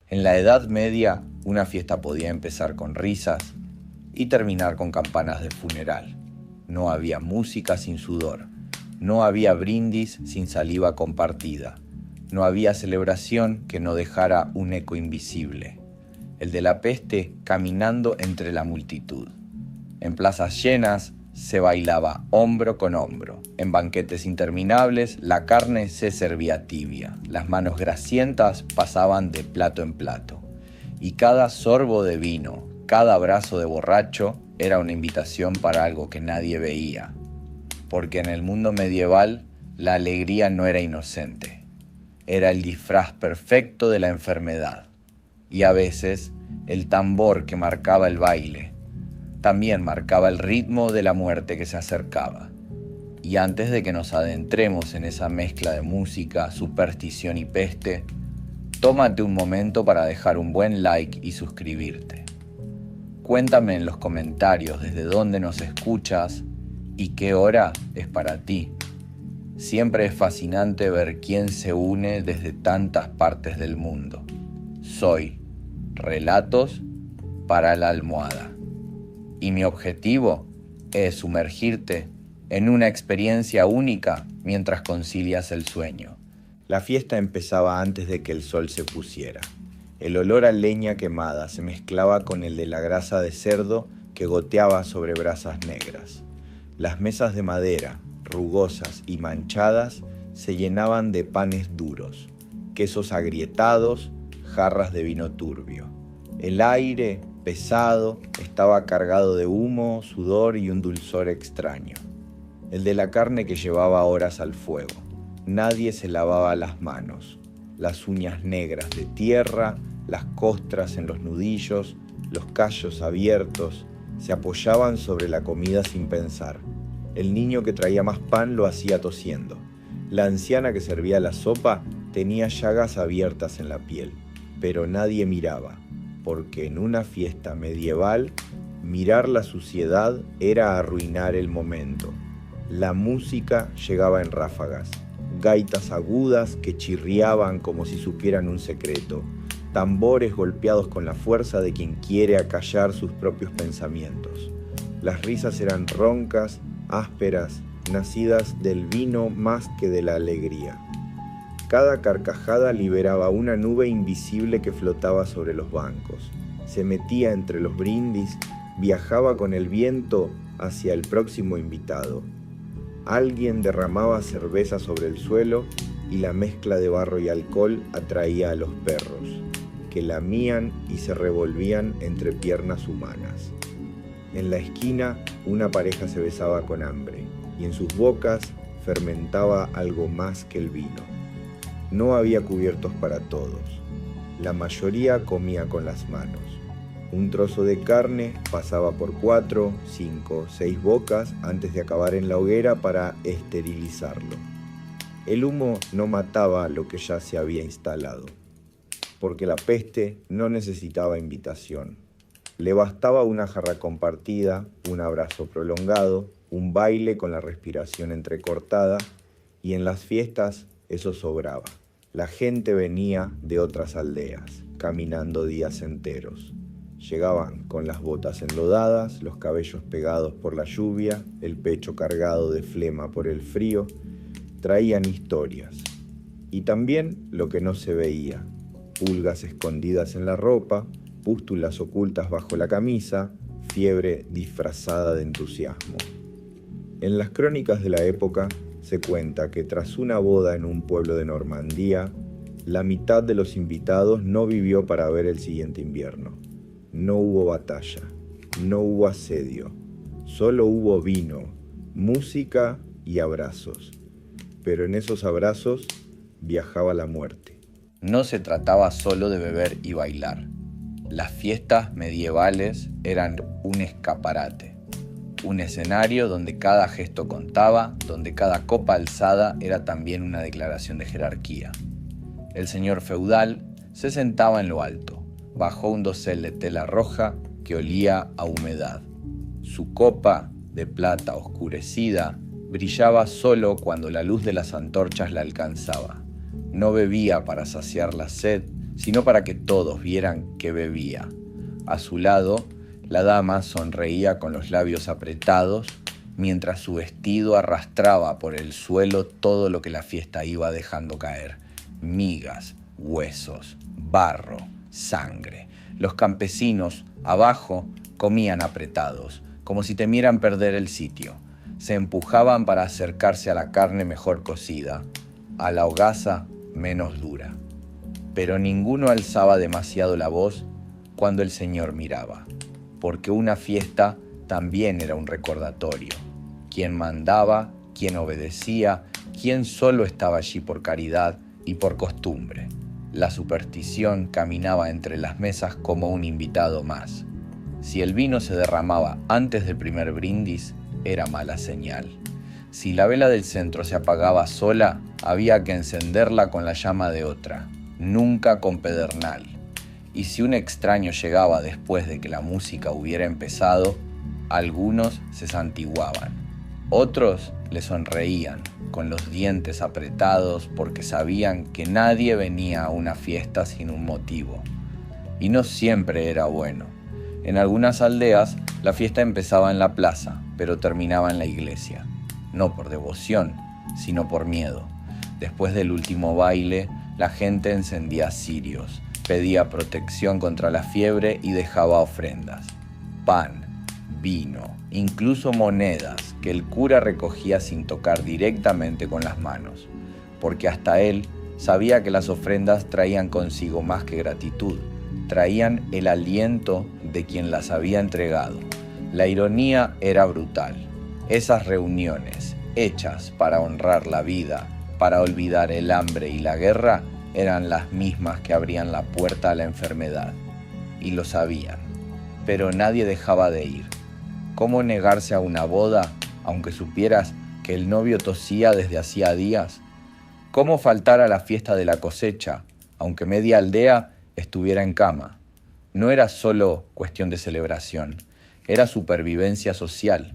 En la Edad Media, una fiesta podía empezar con risas y terminar con campanas de funeral. No había música sin sudor, no había brindis sin saliva compartida, no había celebración que no dejara un eco invisible, el de la peste caminando entre la multitud. En plazas llenas se bailaba hombro con hombro. En banquetes interminables la carne se servía tibia. Las manos grasientas pasaban de plato en plato. Y cada sorbo de vino, cada abrazo de borracho era una invitación para algo que nadie veía. Porque en el mundo medieval la alegría no era inocente. Era el disfraz perfecto de la enfermedad. Y a veces el tambor que marcaba el baile también marcaba el ritmo de la muerte que se acercaba. Y antes de que nos adentremos en esa mezcla de música, superstición y peste, tómate un momento para dejar un buen like y suscribirte. Cuéntame en los comentarios desde dónde nos escuchas y qué hora es para ti. Siempre es fascinante ver quién se une desde tantas partes del mundo. Soy Relatos para la Almohada. Y mi objetivo es sumergirte en una experiencia única mientras concilias el sueño. La fiesta empezaba antes de que el sol se pusiera. El olor a leña quemada se mezclaba con el de la grasa de cerdo que goteaba sobre brasas negras. Las mesas de madera, rugosas y manchadas, se llenaban de panes duros, quesos agrietados, jarras de vino turbio. El aire, pesado, estaba cargado de humo, sudor y un dulzor extraño. El de la carne que llevaba horas al fuego. Nadie se lavaba las manos. Las uñas negras de tierra, las costras en los nudillos, los callos abiertos, se apoyaban sobre la comida sin pensar. El niño que traía más pan lo hacía tosiendo. La anciana que servía la sopa tenía llagas abiertas en la piel, pero nadie miraba. Porque en una fiesta medieval, mirar la suciedad era arruinar el momento. La música llegaba en ráfagas, gaitas agudas que chirriaban como si supieran un secreto, tambores golpeados con la fuerza de quien quiere acallar sus propios pensamientos. Las risas eran roncas, ásperas, nacidas del vino más que de la alegría. Cada carcajada liberaba una nube invisible que flotaba sobre los bancos. Se metía entre los brindis, viajaba con el viento hacia el próximo invitado. Alguien derramaba cerveza sobre el suelo y la mezcla de barro y alcohol atraía a los perros, que lamían y se revolvían entre piernas humanas. En la esquina, una pareja se besaba con hambre y en sus bocas fermentaba algo más que el vino. No había cubiertos para todos. La mayoría comía con las manos. Un trozo de carne pasaba por 4, 5, 6 bocas antes de acabar en la hoguera para esterilizarlo. El humo no mataba lo que ya se había instalado, porque la peste no necesitaba invitación. Le bastaba una jarra compartida, un abrazo prolongado, un baile con la respiración entrecortada, y en las fiestas eso sobraba. La gente venía de otras aldeas, caminando días enteros. Llegaban con las botas enlodadas, los cabellos pegados por la lluvia, el pecho cargado de flema por el frío. Traían historias. Y también lo que no se veía: pulgas escondidas en la ropa, pústulas ocultas bajo la camisa, fiebre disfrazada de entusiasmo. En las crónicas de la época se cuenta que tras una boda en un pueblo de Normandía, la mitad de los invitados no vivió para ver el siguiente invierno. No hubo batalla, no hubo asedio, solo hubo vino, música y abrazos. Pero en esos abrazos viajaba la muerte. No se trataba solo de beber y bailar. Las fiestas medievales eran un escaparate. Un escenario donde cada gesto contaba, donde cada copa alzada era también una declaración de jerarquía. El señor feudal se sentaba en lo alto, bajo un dosel de tela roja que olía a humedad. Su copa, de plata oscurecida, brillaba solo cuando la luz de las antorchas la alcanzaba. No bebía para saciar la sed, sino para que todos vieran que bebía. A su lado, la dama sonreía con los labios apretados, mientras su vestido arrastraba por el suelo todo lo que la fiesta iba dejando caer: migas, huesos, barro, sangre. Los campesinos, abajo, comían apretados, como si temieran perder el sitio. Se empujaban para acercarse a la carne mejor cocida, a la hogaza menos dura. Pero ninguno alzaba demasiado la voz cuando el Señor miraba, porque una fiesta también era un recordatorio. Quién mandaba, quién obedecía, quién solo estaba allí por caridad y por costumbre. La superstición caminaba entre las mesas como un invitado más. Si el vino se derramaba antes del primer brindis, era mala señal. Si la vela del centro se apagaba sola, había que encenderla con la llama de otra, nunca con pedernal. Y si un extraño llegaba después de que la música hubiera empezado, algunos se santiguaban. Otros le sonreían, con los dientes apretados, porque sabían que nadie venía a una fiesta sin un motivo. Y no siempre era bueno. En algunas aldeas, la fiesta empezaba en la plaza, pero terminaba en la iglesia. No por devoción, sino por miedo. Después del último baile, la gente encendía cirios, pedía protección contra la fiebre y dejaba ofrendas. Pan, vino, incluso monedas que el cura recogía sin tocar directamente con las manos, porque hasta él sabía que las ofrendas traían consigo más que gratitud, traían el aliento de quien las había entregado. La ironía era brutal. Esas reuniones, hechas para honrar la vida, para olvidar el hambre y la guerra, eran las mismas que abrían la puerta a la enfermedad. Y lo sabían, pero nadie dejaba de ir. ¿Cómo negarse a una boda, aunque supieras que el novio tosía desde hacía días? ¿Cómo faltar a la fiesta de la cosecha, aunque media aldea estuviera en cama? No era solo cuestión de celebración, era supervivencia social.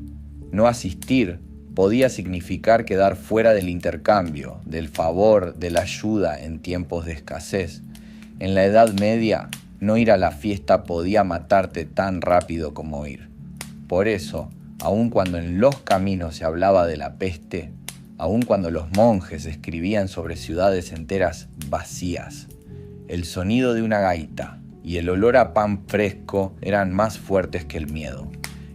No asistir podía significar quedar fuera del intercambio, del favor, de la ayuda en tiempos de escasez. En la Edad Media, no ir a la fiesta podía matarte tan rápido como ir. Por eso, aun cuando en los caminos se hablaba de la peste, aun cuando los monjes escribían sobre ciudades enteras vacías, el sonido de una gaita y el olor a pan fresco eran más fuertes que el miedo.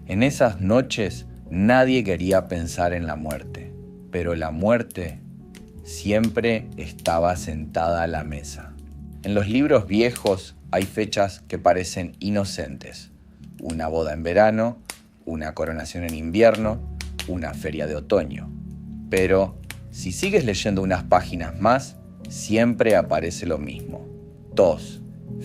En esas noches nadie quería pensar en la muerte, pero la muerte siempre estaba sentada a la mesa. En los libros viejos hay fechas que parecen inocentes: una boda en verano, una coronación en invierno, una feria de otoño. Pero si sigues leyendo unas páginas más, siempre aparece lo mismo: tos,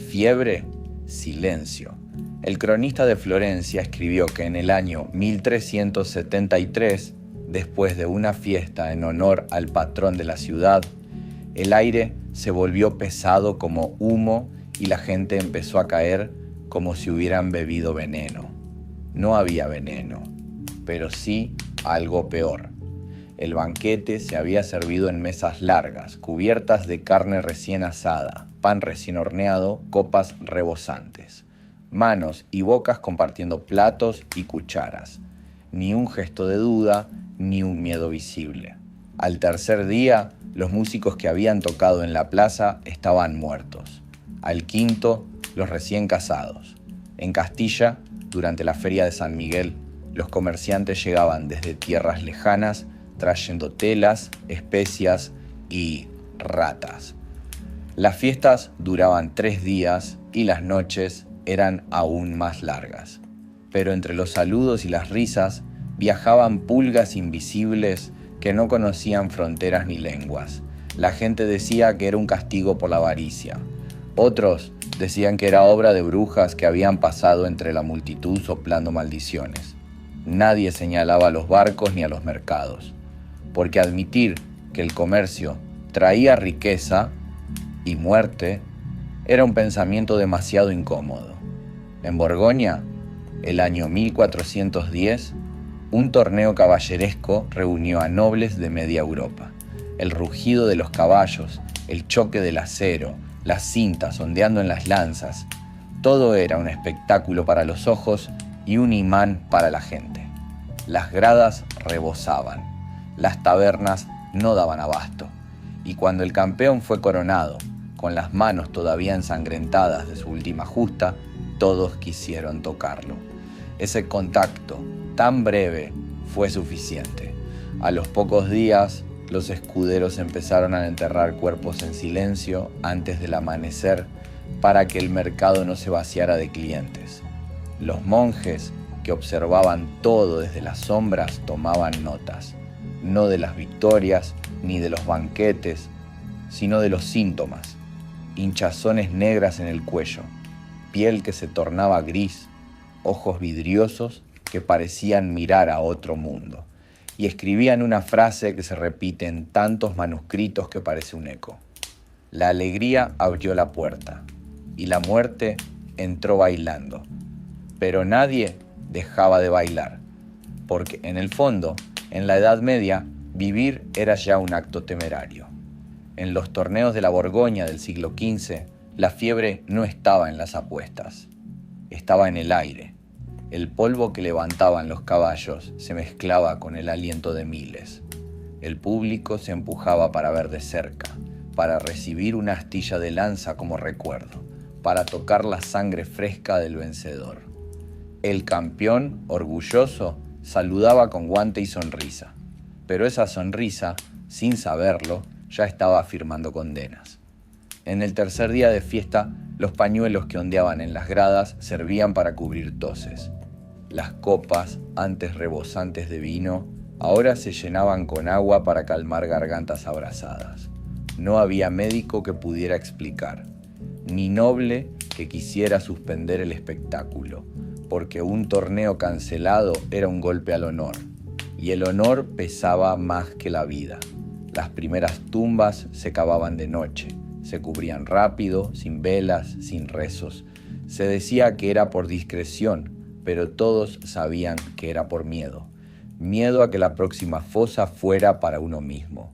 fiebre, silencio. El cronista de Florencia escribió que en el año 1373, después de una fiesta en honor al patrón de la ciudad, el aire se volvió pesado como humo y la gente empezó a caer como si hubieran bebido veneno. No había veneno, pero sí algo peor. El banquete se había servido en mesas largas, cubiertas de carne recién asada, pan recién horneado, copas rebosantes. Manos y bocas compartiendo platos y cucharas. Ni un gesto de duda, ni un miedo visible. Al tercer día, los músicos que habían tocado en la plaza estaban muertos. Al quinto, los recién casados. En Castilla, durante la feria de San Miguel, los comerciantes llegaban desde tierras lejanas trayendo telas, especias y ratas. Las fiestas duraban 3 días y las noches eran aún más largas. Pero entre los saludos y las risas viajaban pulgas invisibles que no conocían fronteras ni lenguas. La gente decía que era un castigo por la avaricia. Otros decían que era obra de brujas que habían pasado entre la multitud soplando maldiciones. Nadie señalaba a los barcos ni a los mercados, porque admitir que el comercio traía riqueza y muerte era un pensamiento demasiado incómodo. En Borgoña, el año 1410, un torneo caballeresco reunió a nobles de media Europa. El rugido de los caballos, el choque del acero, las cintas ondeando en las lanzas, todo era un espectáculo para los ojos y un imán para la gente. Las gradas rebosaban, las tabernas no daban abasto, y cuando el campeón fue coronado, con las manos todavía ensangrentadas de su última justa, todos quisieron tocarlo. Ese contacto tan breve fue suficiente. A los pocos días, los escuderos empezaron a enterrar cuerpos en silencio antes del amanecer para que el mercado no se vaciara de clientes. Los monjes, que observaban todo desde las sombras, tomaban notas, no de las victorias ni de los banquetes, sino de los síntomas: hinchazones negras en el cuello, piel que se tornaba gris, ojos vidriosos que parecían mirar a otro mundo, y escribían una frase que se repite en tantos manuscritos que parece un eco: la alegría abrió la puerta, y la muerte entró bailando. Pero nadie dejaba de bailar, porque en el fondo, en la Edad Media, vivir era ya un acto temerario. En los torneos de la Borgoña del siglo XV, la fiebre no estaba en las apuestas, estaba en el aire. El polvo que levantaban los caballos se mezclaba con el aliento de miles. El público se empujaba para ver de cerca, para recibir una astilla de lanza como recuerdo, para tocar la sangre fresca del vencedor. El campeón, orgulloso, saludaba con guante y sonrisa, pero esa sonrisa, sin saberlo, ya estaba firmando condenas. En el tercer día de fiesta, los pañuelos que ondeaban en las gradas servían para cubrir toses. Las copas, antes rebosantes de vino, ahora se llenaban con agua para calmar gargantas abrasadas. No había médico que pudiera explicar, ni noble que quisiera suspender el espectáculo, porque un torneo cancelado era un golpe al honor, y el honor pesaba más que la vida. Las primeras tumbas se cavaban de noche, se cubrían rápido, sin velas, sin rezos. Se decía que era por discreción, pero todos sabían que era por miedo. Miedo a que la próxima fosa fuera para uno mismo.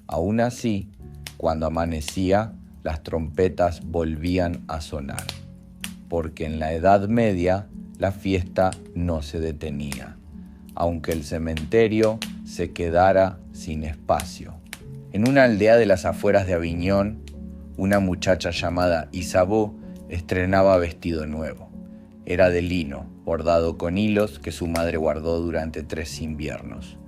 Aún así, cuando amanecía, las trompetas volvían a sonar, porque en la Edad Media la fiesta no se detenía, aunque el cementerio se quedara sin espacio. En una aldea de las afueras de Aviñón, una muchacha llamada Isabeau estrenaba vestido nuevo. Era de lino, bordado con hilos que su madre guardó durante 3 inviernos.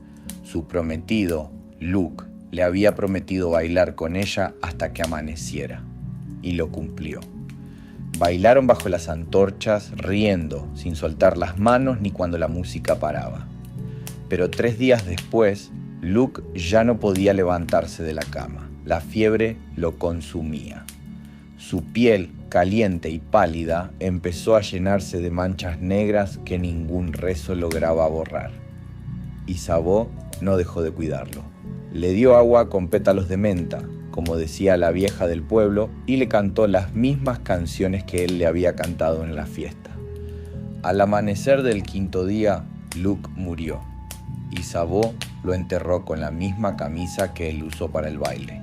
Su prometido, Luc, le había prometido bailar con ella hasta que amaneciera, y lo cumplió. Bailaron bajo las antorchas, riendo, sin soltar las manos ni cuando la música paraba. Pero 3 días después, Luc ya no podía levantarse de la cama. La fiebre lo consumía. Su piel, caliente y pálida, empezó a llenarse de manchas negras que ningún rezo lograba borrar. Isabeau no dejó de cuidarlo. Le dio agua con pétalos de menta, como decía la vieja del pueblo, y le cantó las mismas canciones que él le había cantado en la fiesta. Al amanecer del 5.º día, Luc murió. Isabeau lo enterró con la misma camisa que él usó para el baile.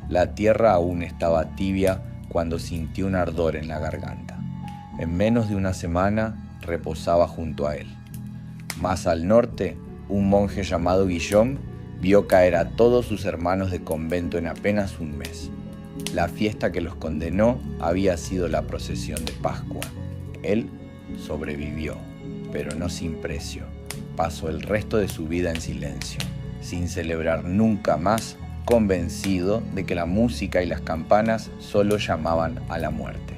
La tierra aún estaba tibia cuando sintió un ardor en la garganta. En menos de una semana reposaba junto a él. Más al norte, un monje llamado Guillaume vio caer a todos sus hermanos de convento en apenas un mes. La fiesta que los condenó había sido la procesión de Pascua. Él sobrevivió, pero no sin precio. Pasó el resto de su vida en silencio, sin celebrar nunca más, convencido de que la música y las campanas solo llamaban a la muerte.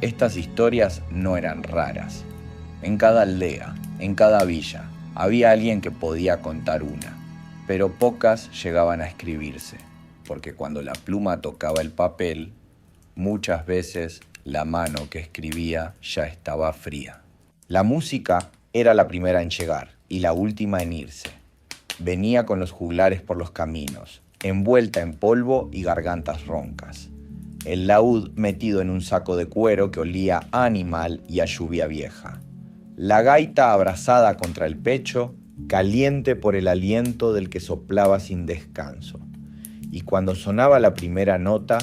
Estas historias no eran raras. En cada aldea, en cada villa, había alguien que podía contar una, pero pocas llegaban a escribirse, porque cuando la pluma tocaba el papel, muchas veces la mano que escribía ya estaba fría. La música era la primera en llegar y la última en irse. Venía con los juglares por los caminos, envuelta en polvo y gargantas roncas. El laúd metido en un saco de cuero que olía a animal y a lluvia vieja. La gaita abrazada contra el pecho, caliente por el aliento del que soplaba sin descanso. Y cuando sonaba la primera nota,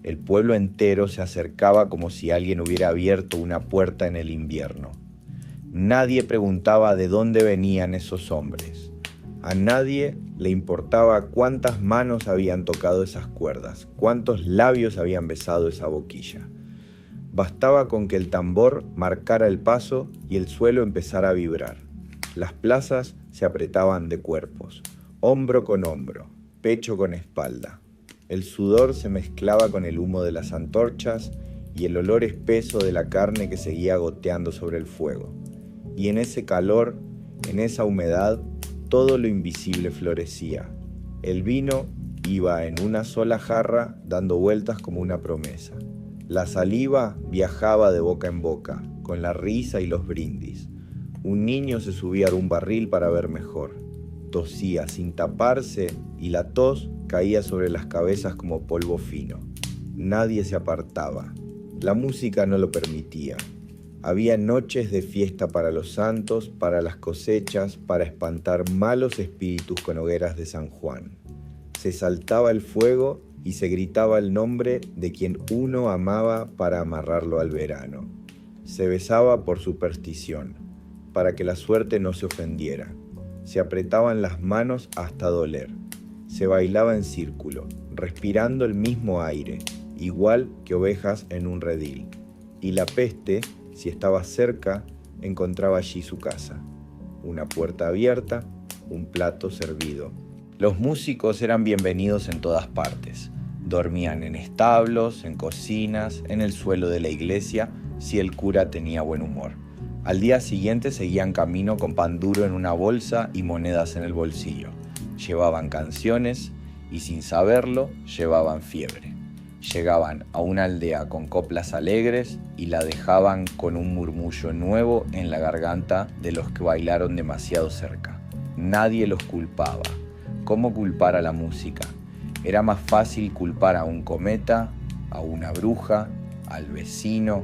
El pueblo entero se acercaba como si alguien hubiera abierto una puerta en el invierno. Nadie preguntaba de dónde venían esos hombres. A nadie le importaba cuántas manos habían tocado esas cuerdas, cuántos labios habían besado esa boquilla. Bastaba con que el tambor marcara el paso y el suelo empezara a vibrar. Las plazas se apretaban de cuerpos, hombro con hombro, pecho con espalda. El sudor se mezclaba con el humo de las antorchas y el olor espeso de la carne que seguía goteando sobre el fuego. Y en ese calor, en esa humedad, todo lo invisible florecía. El vino iba en una sola jarra dando vueltas como una promesa. La saliva viajaba de boca en boca, con la risa y los brindis. Un niño se subía a un barril para ver mejor. Tosía sin taparse y la tos caía sobre las cabezas como polvo fino. Nadie se apartaba. La música no lo permitía. Había noches de fiesta para los santos, para las cosechas, para espantar malos espíritus con hogueras de San Juan. Se saltaba el fuego y se gritaba el nombre de quien uno amaba para amarrarlo al verano. Se besaba por superstición, para que la suerte no se ofendiera. Se apretaban las manos hasta doler. Se bailaba en círculo, respirando el mismo aire, igual que ovejas en un redil. Y la peste, si estaba cerca, encontraba allí su casa. Una puerta abierta, un plato servido. Los músicos eran bienvenidos en todas partes. Dormían en establos, en cocinas, en el suelo de la iglesia, si el cura tenía buen humor. Al día siguiente seguían camino con pan duro en una bolsa y monedas en el bolsillo. Llevaban canciones y sin saberlo llevaban fiebre. Llegaban a una aldea con coplas alegres y la dejaban con un murmullo nuevo en la garganta de los que bailaron demasiado cerca. Nadie los culpaba. ¿Cómo culpar a la música? Era más fácil culpar a un cometa, a una bruja, al vecino.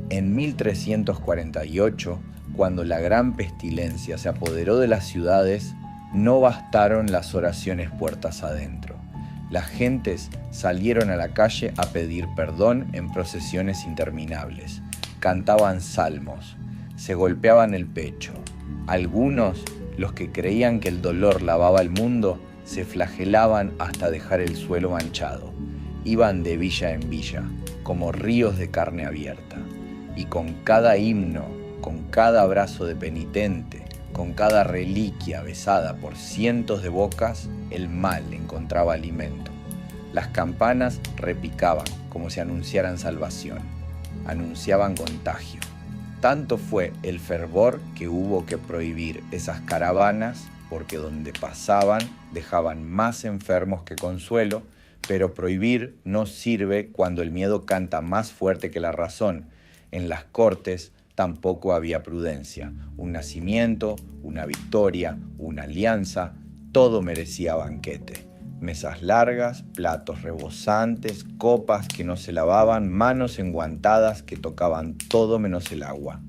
En 1348, cuando la gran pestilencia se apoderó de las ciudades, no bastaron las oraciones puertas adentro. Las gentes salieron a la calle a pedir perdón en procesiones interminables. Cantaban salmos, se golpeaban el pecho. Algunos, los que creían que el dolor lavaba el mundo, se flagelaban hasta dejar el suelo manchado. Iban de villa en villa, como ríos de carne abierta. Y con cada himno, con cada abrazo de penitente, con cada reliquia besada por cientos de bocas, el mal encontraba alimento. Las campanas repicaban como si anunciaran salvación, anunciaban contagio. Tanto fue el fervor que hubo que prohibir esas caravanas, porque donde pasaban dejaban más enfermos que consuelo, pero prohibir no sirve cuando el miedo canta más fuerte que la razón. En las cortes tampoco había prudencia. Un nacimiento, una victoria, una alianza, todo merecía banquete. Mesas largas, platos rebosantes, copas que no se lavaban, manos enguantadas que tocaban todo menos el agua.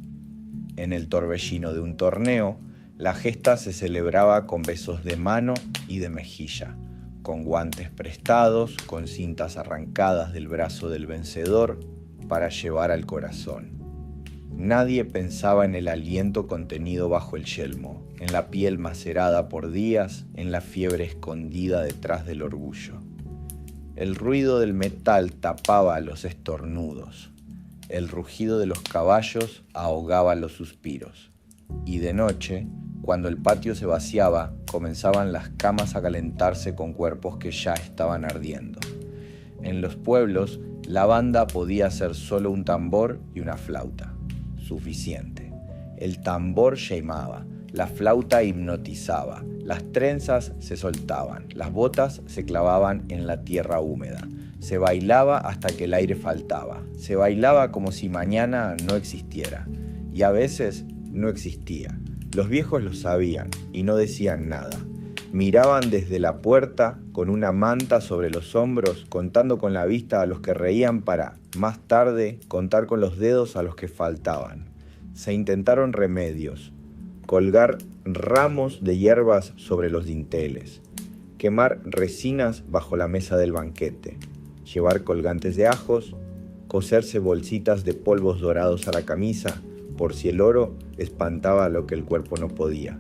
En el torbellino de un torneo, la gesta se celebraba con besos de mano y de mejilla, con guantes prestados, con cintas arrancadas del brazo del vencedor para llevar al corazón. Nadie pensaba en el aliento contenido bajo el yelmo, en la piel macerada por días, en la fiebre escondida detrás del orgullo. El ruido del metal tapaba los estornudos. El rugido de los caballos ahogaba los suspiros. Y de noche, cuando el patio se vaciaba, comenzaban las camas a calentarse con cuerpos que ya estaban ardiendo. En los pueblos, la banda podía ser solo un tambor y una flauta. Suficiente. El tambor llamaba, la flauta hipnotizaba, las trenzas se soltaban, las botas se clavaban en la tierra húmeda. Se bailaba hasta que el aire faltaba. Se bailaba como si mañana no existiera. Y a veces no existía. Los viejos lo sabían y no decían nada. Miraban desde la puerta con una manta sobre los hombros, contando con la vista a los que reían para, más tarde, contar con los dedos a los que faltaban. Se intentaron remedios, colgar ramos de hierbas sobre los dinteles, quemar resinas bajo la mesa del banquete. llevar colgantes de ajos, coserse bolsitas de polvos dorados a la camisa, por si el oro espantaba lo que el cuerpo no podía.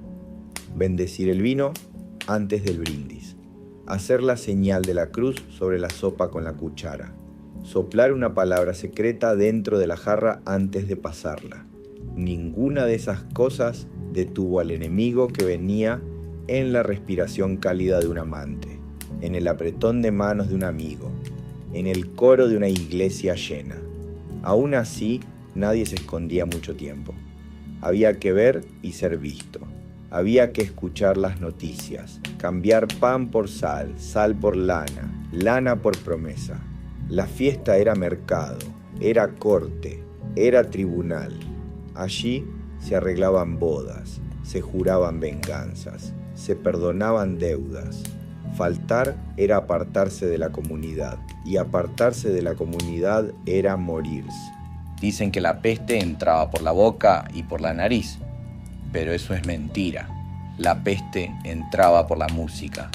Bendecir el vino antes del brindis. Hacer la señal de la cruz sobre la sopa con la cuchara. Soplar una palabra secreta dentro de la jarra antes de pasarla. Ninguna de esas cosas detuvo al enemigo que venía en la respiración cálida de un amante, en el apretón de manos de un amigo, en el coro de una iglesia llena. Aún así, nadie se escondía mucho tiempo. Había que ver y ser visto. Había que escuchar las noticias, cambiar pan por sal, sal por lana, lana por promesa. La fiesta era mercado, era corte, era tribunal. Allí se arreglaban bodas, se juraban venganzas, se perdonaban deudas. Faltar era apartarse de la comunidad, y apartarse de la comunidad era morirse. Dicen que la peste entraba por la boca y por la nariz, pero eso es mentira. La peste entraba por la música,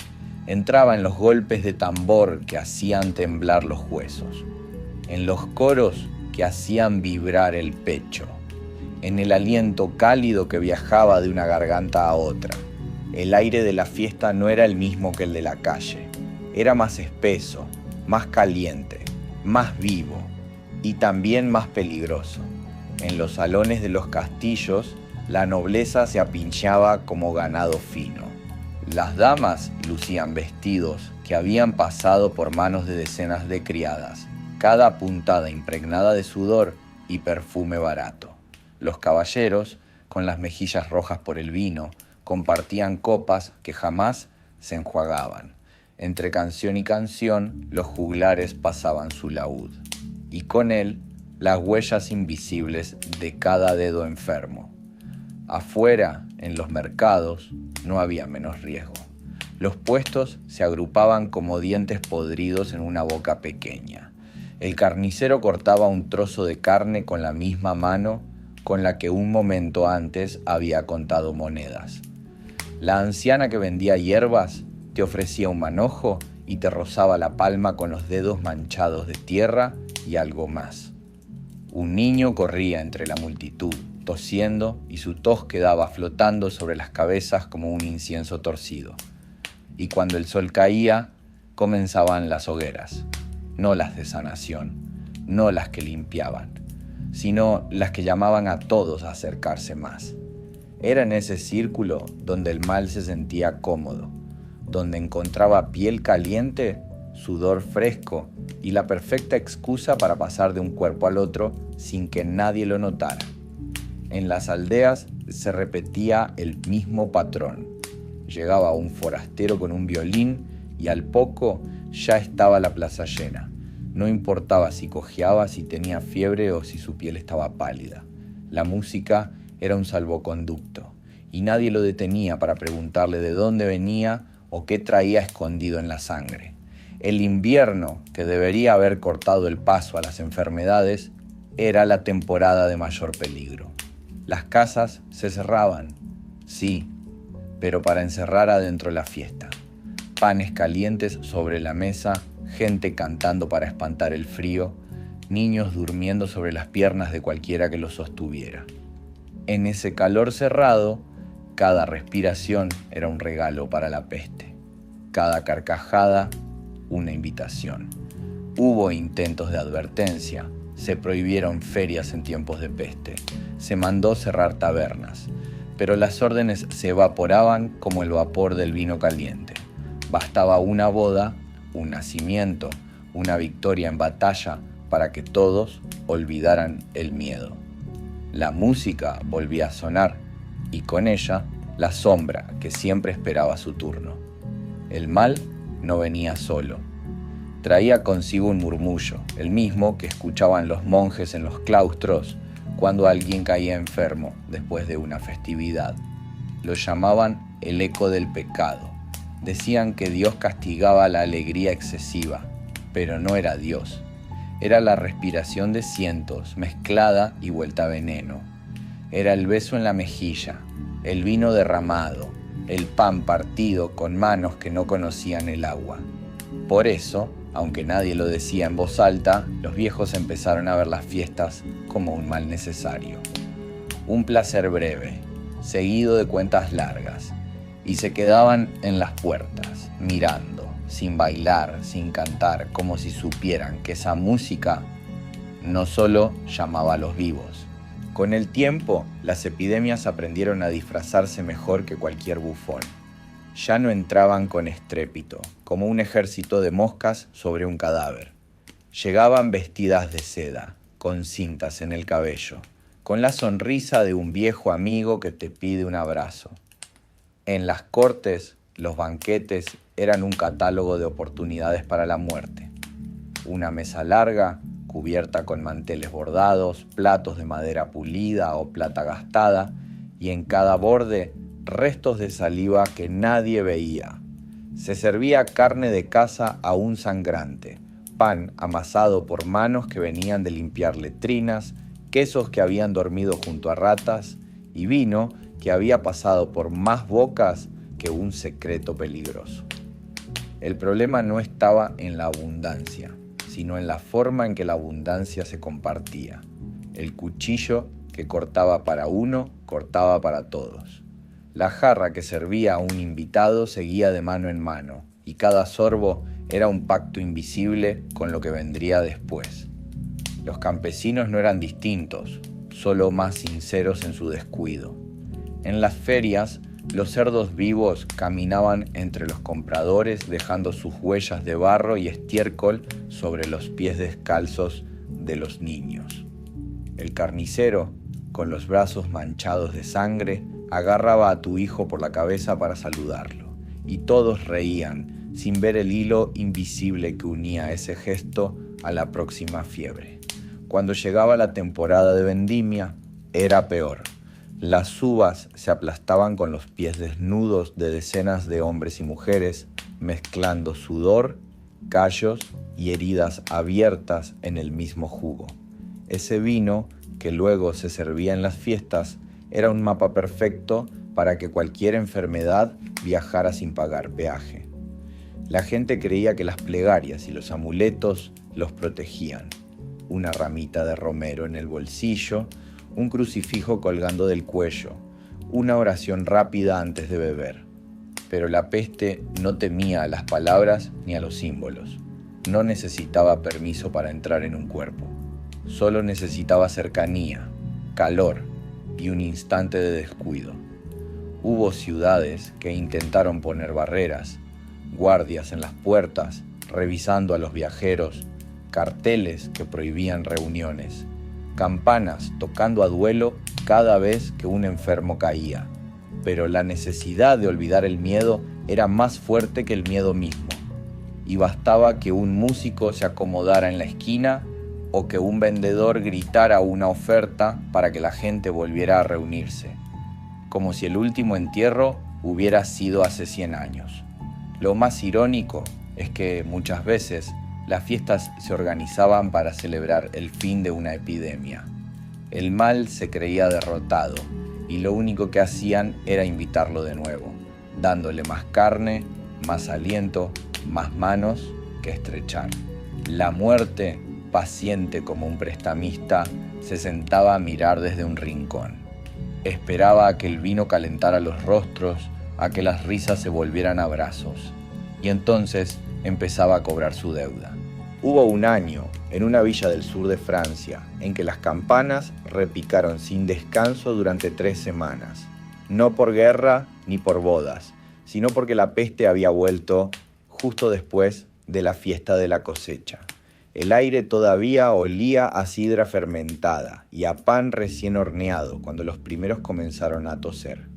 entraba en los golpes de tambor que hacían temblar los huesos, en los coros que hacían vibrar el pecho, en el aliento cálido que viajaba de una garganta a otra. El aire de la fiesta no era el mismo que el de la calle, era más espeso, más caliente, más vivo y también más peligroso. En los salones de los castillos, la nobleza se apinchaba como ganado fino. Las damas lucían vestidos que habían pasado por manos de decenas de criadas, cada puntada impregnada de sudor y perfume barato. Los caballeros, con las mejillas rojas por el vino, compartían copas que jamás se enjuagaban. Entre canción y canción, los juglares pasaban su laúd, y con él las huellas invisibles de cada dedo enfermo. Afuera, en los mercados, no había menos riesgo. Los puestos se agrupaban como dientes podridos en una boca pequeña. El carnicero cortaba un trozo de carne con la misma mano con la que un momento antes había contado monedas. La anciana que vendía hierbas te ofrecía un manojo y te rozaba la palma con los dedos manchados de tierra y algo más. Un niño corría entre la multitud, tosiendo, y su tos quedaba flotando sobre las cabezas como un incienso torcido. Y cuando el sol caía, comenzaban las hogueras, no las de sanación, no las que limpiaban, sino las que llamaban a todos a acercarse más. Era en ese círculo donde el mal se sentía cómodo, donde encontraba piel caliente, sudor fresco y la perfecta excusa para pasar de un cuerpo al otro sin que nadie lo notara. En las aldeas se repetía el mismo patrón. Llegaba un forastero con un violín y al poco ya estaba la plaza llena. No importaba si cojeaba, si tenía fiebre o si su piel estaba pálida. La música era un salvoconducto y nadie lo detenía para preguntarle de dónde venía o qué traía escondido en la sangre. El invierno, que debería haber cortado el paso a las enfermedades, era la temporada de mayor peligro. Las casas se cerraban, sí, pero para encerrar adentro la fiesta. Panes calientes sobre la mesa, gente cantando para espantar el frío, niños durmiendo sobre las piernas de cualquiera que los sostuviera. En ese calor cerrado, cada respiración era un regalo para la peste, cada carcajada una invitación. Hubo intentos de advertencia, se prohibieron ferias en tiempos de peste, se mandó cerrar tabernas, pero las órdenes se evaporaban como el vapor del vino caliente. Bastaba una boda, un nacimiento, una victoria en batalla para que todos olvidaran el miedo. La música volvía a sonar y con ella la sombra que siempre esperaba su turno. El mal no venía solo. Traía consigo un murmullo, el mismo que escuchaban los monjes en los claustros cuando alguien caía enfermo después de una festividad. Lo llamaban el eco del pecado. Decían que Dios castigaba la alegría excesiva, pero no era Dios. Era la respiración de cientos, mezclada y vuelta a veneno. Era el beso en la mejilla, el vino derramado, el pan partido con manos que no conocían el agua. Por eso, Aunque nadie lo decía en voz alta, los viejos empezaron a ver las fiestas como un mal necesario. Un placer breve, seguido de cuentas largas, y se quedaban en las puertas, mirando, sin bailar, sin cantar, como si supieran que esa música no solo llamaba a los vivos. Con el tiempo, las epidemias aprendieron a disfrazarse mejor que cualquier bufón. Ya no entraban con estrépito, como un ejército de moscas sobre un cadáver. Llegaban vestidas de seda, con cintas en el cabello, con la sonrisa de un viejo amigo que te pide un abrazo. En las cortes, los banquetes eran un catálogo de oportunidades para la muerte. Una mesa larga, cubierta con manteles bordados, platos de madera pulida o plata gastada, y en cada borde restos de saliva que nadie veía. Se servía carne de caza aún sangrante, pan amasado por manos que venían de limpiar letrinas, quesos que habían dormido junto a ratas y vino que había pasado por más bocas que un secreto peligroso. El problema no estaba en la abundancia, sino en la forma en que la abundancia se compartía. El cuchillo que cortaba para uno, cortaba para todos. La jarra que servía a un invitado seguía de mano en mano, y cada sorbo era un pacto invisible con lo que vendría después. Los campesinos no eran distintos, solo más sinceros en su descuido. En las ferias, los cerdos vivos caminaban entre los compradores dejando sus huellas de barro y estiércol sobre los pies descalzos de los niños. El carnicero, con los brazos manchados de sangre, agarraba a tu hijo por la cabeza para saludarlo, y todos reían, sin ver el hilo invisible que unía ese gesto a la próxima fiebre. Cuando llegaba la temporada de vendimia, era peor. Las uvas se aplastaban con los pies desnudos de decenas de hombres y mujeres, mezclando sudor, callos y heridas abiertas en el mismo jugo. Ese vino, que luego se servía en las fiestas, era un mapa perfecto para que cualquier enfermedad viajara sin pagar peaje. La gente creía que las plegarias y los amuletos los protegían. Una ramita de romero en el bolsillo, un crucifijo colgando del cuello, una oración rápida antes de beber. Pero la peste no temía a las palabras ni a los símbolos. No necesitaba permiso para entrar en un cuerpo. Solo necesitaba cercanía, calor y un instante de descuido. Hubo ciudades que intentaron poner barreras, guardias en las puertas, revisando a los viajeros, carteles que prohibían reuniones, campanas tocando a duelo cada vez que un enfermo caía. Pero la necesidad de olvidar el miedo era más fuerte que el miedo mismo, y bastaba que un músico se acomodara en la esquina o que un vendedor gritara una oferta para que la gente volviera a reunirse, como si el último entierro hubiera sido hace 100 años. Lo más irónico es que muchas veces las fiestas se organizaban para celebrar el fin de una epidemia. El mal se creía derrotado y lo único que hacían era invitarlo de nuevo, dándole más carne, más aliento, más manos que estrechar. La muerte, paciente como un prestamista, se sentaba a mirar desde un rincón. Esperaba a que el vino calentara los rostros, a que las risas se volvieran abrazos. Y entonces empezaba a cobrar su deuda. Hubo un año, en una villa del sur de Francia, en que las campanas repicaron sin descanso durante 3 semanas. No por guerra ni por bodas, sino porque la peste había vuelto justo después de la fiesta de la cosecha. El aire todavía olía a sidra fermentada y a pan recién horneado cuando los primeros comenzaron a toser.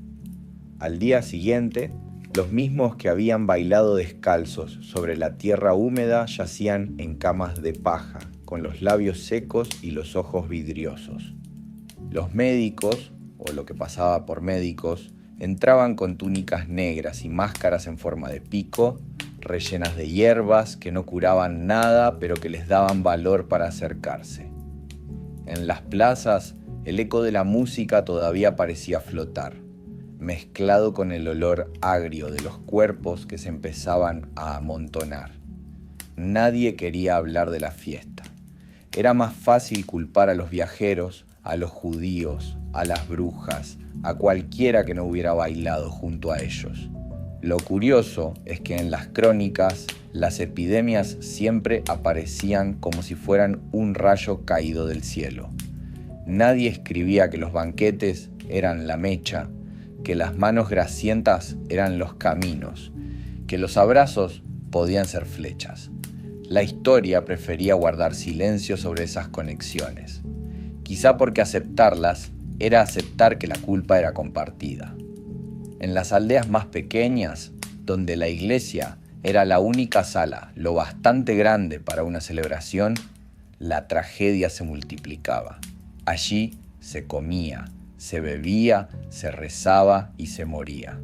Al día siguiente, los mismos que habían bailado descalzos sobre la tierra húmeda yacían en camas de paja, con los labios secos y los ojos vidriosos. Los médicos, o lo que pasaba por médicos, entraban con túnicas negras y máscaras en forma de pico, rellenas de hierbas que no curaban nada, pero que les daban valor para acercarse. En las plazas, el eco de la música todavía parecía flotar, mezclado con el olor agrio de los cuerpos que se empezaban a amontonar. nadie quería hablar de la fiesta. Era más fácil culpar a los viajeros, a los judíos, a las brujas, a cualquiera que no hubiera bailado junto a ellos. Lo curioso es que en las crónicas las epidemias siempre aparecían como si fueran un rayo caído del cielo. Nadie escribía que los banquetes eran la mecha, que las manos grasientas eran los caminos, que los abrazos podían ser flechas. La historia prefería guardar silencio sobre esas conexiones, quizá porque aceptarlas era aceptar que la culpa era compartida. En las aldeas más pequeñas, donde la iglesia era la única sala lo bastante grande para una celebración, la tragedia se multiplicaba. Allí se comía, se bebía, se rezaba y se moría.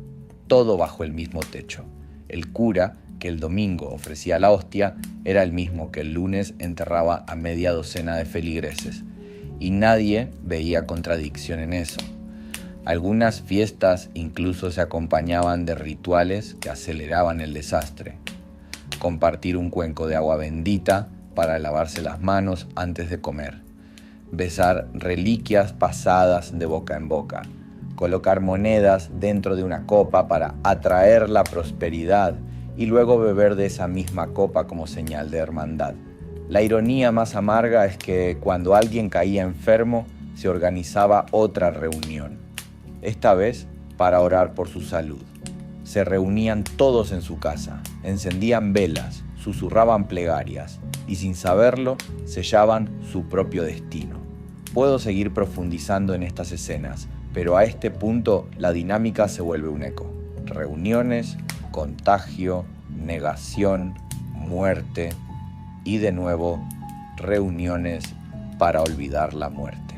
Todo bajo el mismo techo. El cura, que el domingo ofrecía la hostia, era el mismo que el lunes enterraba a media docena de feligreses. Y nadie veía contradicción en eso. Algunas fiestas incluso se acompañaban de rituales que aceleraban el desastre. Compartir un cuenco de agua bendita para lavarse las manos antes de comer. Besar reliquias pasadas de boca en boca. Colocar monedas dentro de una copa para atraer la prosperidad y luego beber de esa misma copa como señal de hermandad. La ironía más amarga es que cuando alguien caía enfermo se organizaba otra reunión. Esta vez para orar por su salud. Se reunían todos en su casa, encendían velas, susurraban plegarias y sin saberlo sellaban su propio destino. Puedo seguir profundizando en estas escenas, pero a este punto la dinámica se vuelve un eco. Reuniones, contagio, negación, muerte y de nuevo reuniones para olvidar la muerte.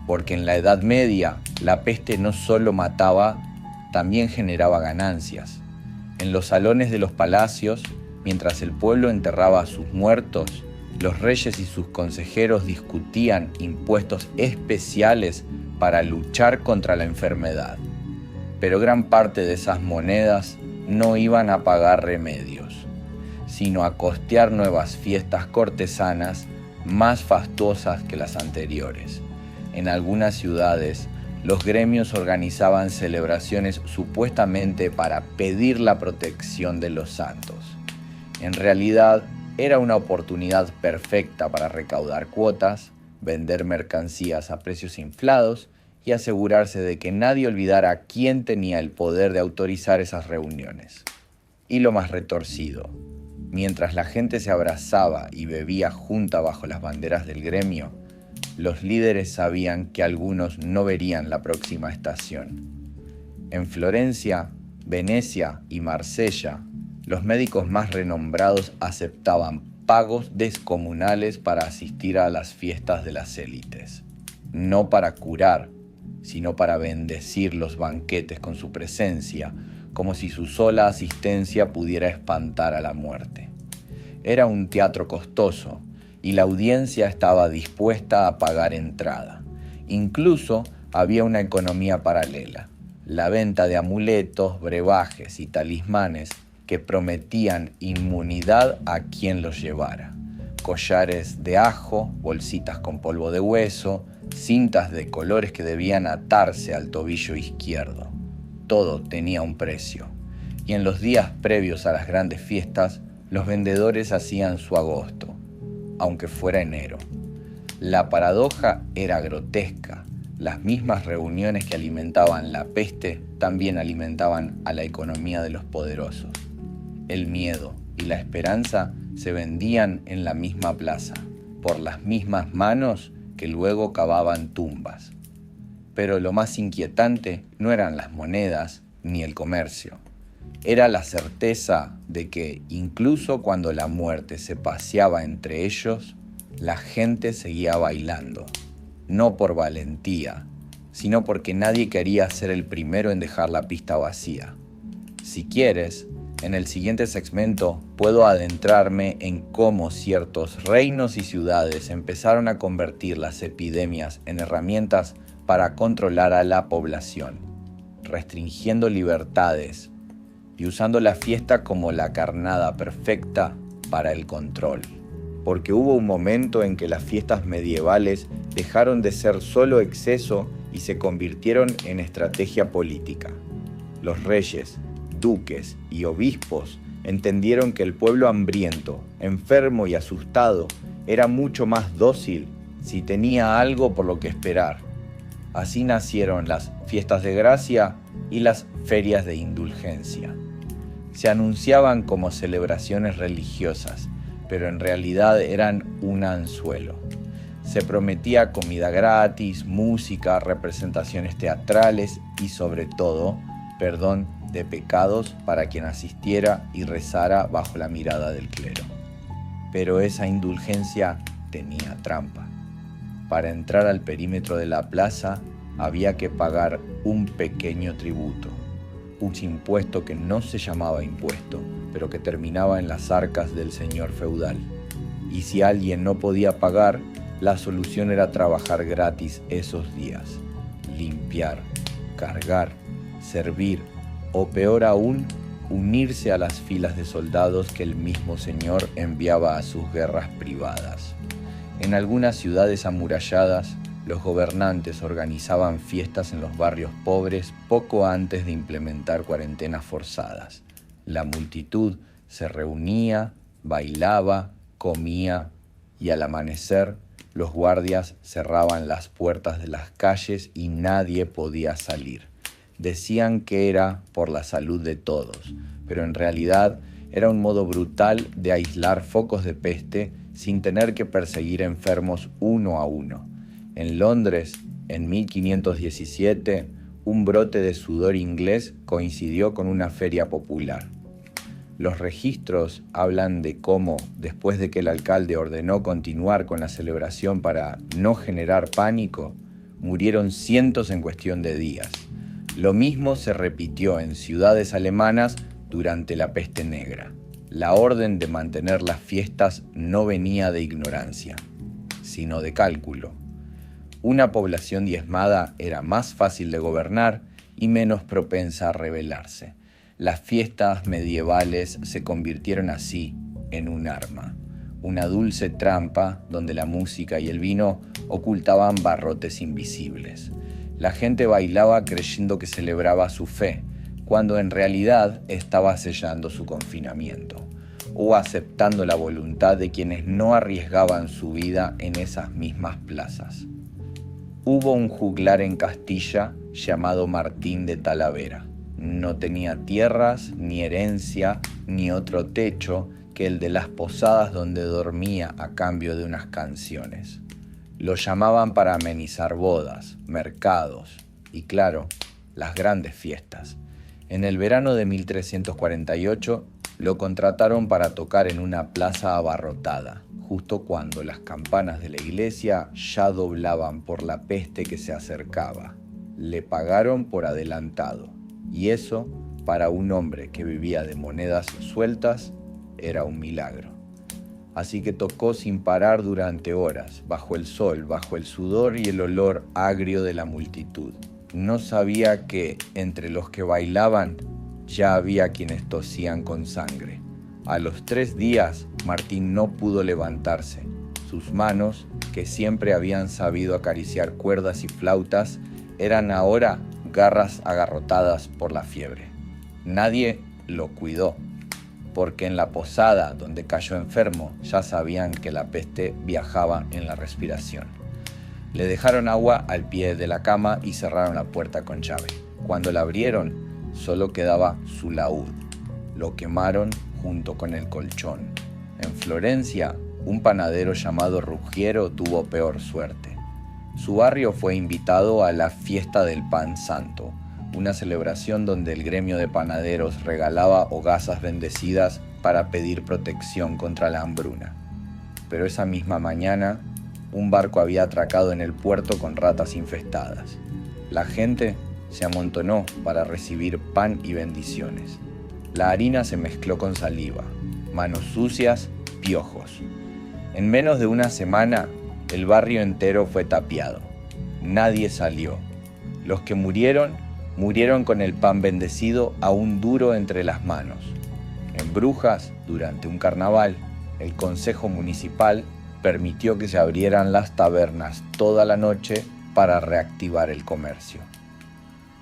Porque en la Edad Media la peste no solo mataba, también generaba ganancias. En los salones de los palacios, mientras el pueblo enterraba a sus muertos, los reyes y sus consejeros discutían impuestos especiales para luchar contra la enfermedad. Pero gran parte de esas monedas no iban a pagar remedios, sino a costear nuevas fiestas cortesanas más fastuosas que las anteriores. En algunas ciudades, los gremios organizaban celebraciones supuestamente para pedir la protección de los santos. En realidad, era una oportunidad perfecta para recaudar cuotas, vender mercancías a precios inflados y asegurarse de que nadie olvidara quién tenía el poder de autorizar esas reuniones. Y lo más retorcido, mientras la gente se abrazaba y bebía junta bajo las banderas del gremio, los líderes sabían que algunos no verían la próxima estación. En Florencia, Venecia y Marsella, los médicos más renombrados aceptaban pagos descomunales para asistir a las fiestas de las élites. No para curar, sino para bendecir los banquetes con su presencia, como si su sola asistencia pudiera espantar a la muerte. Era un teatro costoso, y la audiencia estaba dispuesta a pagar entrada. Incluso había una economía paralela, la venta de amuletos, brebajes y talismanes que prometían inmunidad a quien los llevara. Collares de ajo, bolsitas con polvo de hueso, cintas de colores que debían atarse al tobillo izquierdo. Todo tenía un precio, y en los días previos a las grandes fiestas, los vendedores hacían su agosto, aunque fuera enero. La paradoja era grotesca. Las mismas reuniones que alimentaban la peste también alimentaban a la economía de los poderosos. El miedo y la esperanza se vendían en la misma plaza, por las mismas manos que luego cavaban tumbas. Pero lo más inquietante no eran las monedas ni el comercio. Era la certeza de que, incluso cuando la muerte se paseaba entre ellos, la gente seguía bailando, no por valentía, sino porque nadie quería ser el primero en dejar la pista vacía. Si quieres, en el siguiente segmento puedo adentrarme en cómo ciertos reinos y ciudades empezaron a convertir las epidemias en herramientas para controlar a la población, restringiendo libertades y usando la fiesta como la carnada perfecta para el control, porque hubo un momento en que las fiestas medievales dejaron de ser solo exceso y se convirtieron en estrategia política. Los reyes, duques y obispos entendieron que el pueblo hambriento, enfermo y asustado era mucho más dócil si tenía algo por lo que esperar. Así nacieron las fiestas de gracia y las ferias de indulgencia. Se anunciaban como celebraciones religiosas, pero en realidad eran un anzuelo. Se prometía comida gratis, música, representaciones teatrales y sobre todo, perdón de pecados para quien asistiera y rezara bajo la mirada del clero. Pero esa indulgencia tenía trampa. Para entrar al perímetro de la plaza había que pagar un pequeño tributo, un impuesto que no se llamaba impuesto, pero que terminaba en las arcas del señor feudal. Y si alguien no podía pagar, la solución era trabajar gratis esos días, limpiar, cargar, servir o peor aún, unirse a las filas de soldados que el mismo señor enviaba a sus guerras privadas. En algunas ciudades amuralladas, los gobernantes organizaban fiestas en los barrios pobres poco antes de implementar cuarentenas forzadas. La multitud se reunía, bailaba, comía y al amanecer los guardias cerraban las puertas de las calles y nadie podía salir. Decían que era por la salud de todos, pero en realidad era un modo brutal de aislar focos de peste sin tener que perseguir enfermos uno a uno. En Londres, en 1517, un brote de sudor inglés coincidió con una feria popular. Los registros hablan de cómo, después de que el alcalde ordenó continuar con la celebración para no generar pánico, murieron cientos en cuestión de días. Lo mismo se repitió en ciudades alemanas durante la peste negra. La orden de mantener las fiestas no venía de ignorancia, sino de cálculo. Una población diezmada era más fácil de gobernar y menos propensa a rebelarse. Las fiestas medievales se convirtieron así en un arma, una dulce trampa donde la música y el vino ocultaban barrotes invisibles. La gente bailaba creyendo que celebraba su fe, cuando en realidad estaba sellando su confinamiento, o aceptando la voluntad de quienes no arriesgaban su vida en esas mismas plazas. Hubo un juglar en Castilla llamado Martín de Talavera. No tenía tierras, ni herencia, ni otro techo que el de las posadas donde dormía a cambio de unas canciones. Lo llamaban para amenizar bodas, mercados y, claro, las grandes fiestas. En el verano de 1348 lo contrataron para tocar en una plaza abarrotada, justo cuando las campanas de la iglesia ya doblaban por la peste que se acercaba. Le pagaron por adelantado, y eso, para un hombre que vivía de monedas sueltas, era un milagro. Así que tocó sin parar durante horas, bajo el sol, bajo el sudor y el olor agrio de la multitud. No sabía que, entre los que bailaban, ya había quienes tosían con sangre. A los 3 días, Martín no pudo levantarse. Sus manos, que siempre habían sabido acariciar cuerdas y flautas, eran ahora garras agarrotadas por la fiebre. Nadie lo cuidó, porque en la posada donde cayó enfermo ya sabían que la peste viajaba en la respiración. Le dejaron agua al pie de la cama y cerraron la puerta con llave. Cuando la abrieron, solo quedaba su laúd. Lo quemaron junto con el colchón. En Florencia, un panadero llamado Ruggiero tuvo peor suerte. Su barrio fue invitado a la fiesta del Pan Santo, una celebración donde el gremio de panaderos regalaba hogazas bendecidas para pedir protección contra la hambruna. Pero esa misma mañana, un barco había atracado en el puerto con ratas infestadas. La gente se amontonó para recibir pan y bendiciones. La harina se mezcló con saliva, manos sucias, piojos. En menos de una semana, el barrio entero fue tapiado. Nadie salió. Los que murieron con el pan bendecido aún duro entre las manos. En Brujas, durante un carnaval, El Consejo Municipal permitió que se abrieran las tabernas toda la noche para reactivar el comercio.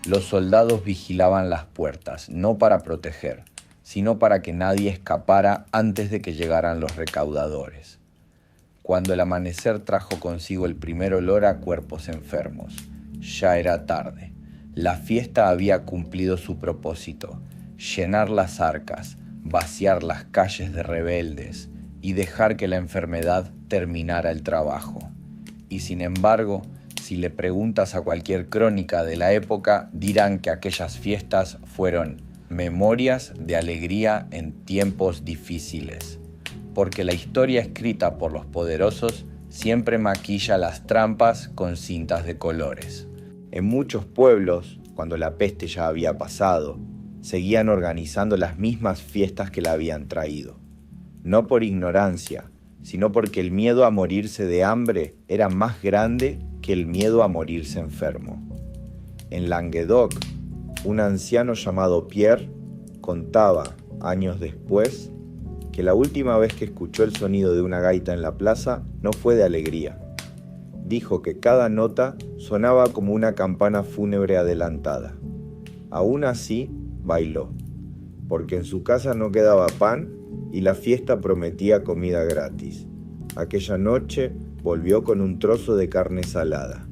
Los soldados vigilaban las puertas, no para proteger, sino para que nadie escapara antes de que llegaran los recaudadores. Cuando el amanecer trajo consigo el primer olor a cuerpos enfermos, ya era tarde. La fiesta había cumplido su propósito: llenar las arcas, vaciar las calles de rebeldes y dejar que la enfermedad terminara el trabajo. Y sin embargo, si le preguntas a cualquier crónica de la época, dirán que aquellas fiestas fueron memorias de alegría en tiempos difíciles, porque la historia escrita por los poderosos siempre maquilla las trampas con cintas de colores. En muchos pueblos, cuando la peste ya había pasado, seguían organizando las mismas fiestas que la habían traído. No por ignorancia, sino porque el miedo a morirse de hambre era más grande que el miedo a morirse enfermo. En Languedoc, un anciano llamado Pierre contaba, años después, que la última vez que escuchó el sonido de una gaita en la plaza no fue de alegría. Dijo que cada nota sonaba como una campana fúnebre adelantada. Aún así, bailó, porque en su casa no quedaba pan y la fiesta prometía comida gratis. Aquella noche volvió con un trozo de carne salada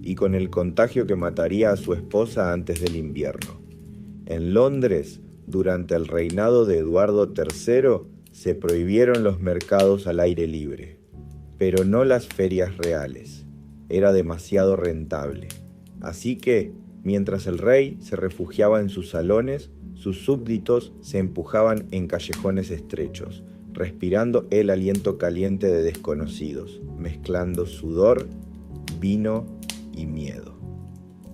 y con el contagio que mataría a su esposa antes del invierno. En Londres, durante el reinado de Eduardo III, se prohibieron los mercados al aire libre, pero no las ferias reales. Era demasiado rentable. Así que, mientras el rey se refugiaba en sus salones, sus súbditos se empujaban en callejones estrechos, respirando el aliento caliente de desconocidos, mezclando sudor, vino y miedo.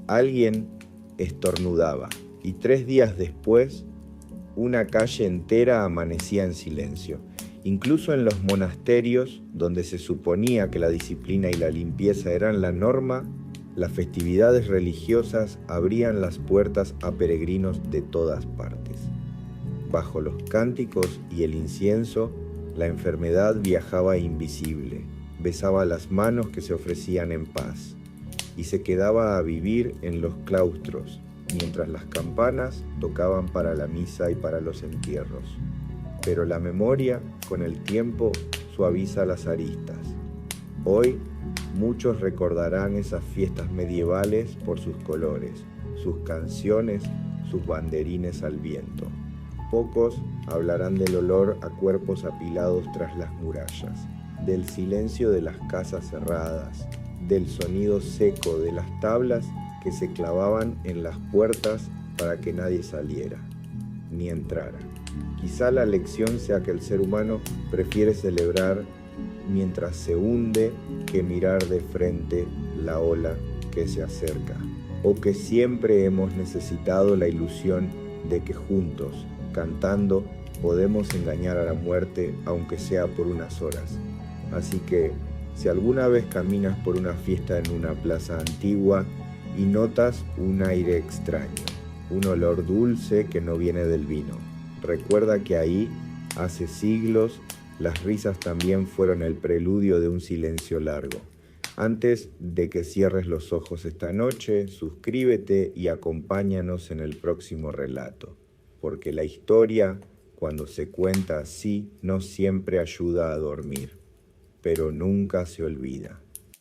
Alguien estornudaba y 3 días después, una calle entera amanecía en silencio. Incluso en los monasterios, donde se suponía que la disciplina y la limpieza eran la norma, las festividades religiosas abrían las puertas a peregrinos de todas partes. Bajo los cánticos y el incienso, la enfermedad viajaba invisible, besaba las manos que se ofrecían en paz y se quedaba a vivir en los claustros, mientras las campanas tocaban para la misa y para los entierros. Pero la memoria, con el tiempo, suaviza las aristas. Hoy, muchos recordarán esas fiestas medievales por sus colores, sus canciones, sus banderines al viento. Pocos hablarán del olor a cuerpos apilados tras las murallas, del silencio de las casas cerradas, del sonido seco de las tablas que se clavaban en las puertas para que nadie saliera, ni entrara. Quizá la lección sea que el ser humano prefiere celebrar mientras se hunde que mirar de frente la ola que se acerca, o que siempre hemos necesitado la ilusión de que juntos, cantando, podemos engañar a la muerte aunque sea por unas horas. Así que, si alguna vez caminas por una fiesta en una plaza antigua y notas un aire extraño, un olor dulce que no viene del vino, recuerda que ahí, hace siglos, las risas también fueron el preludio de un silencio largo. Antes de que cierres los ojos esta noche, suscríbete y acompáñanos en el próximo relato, porque la historia, cuando se cuenta así, no siempre ayuda a dormir, pero nunca se olvida.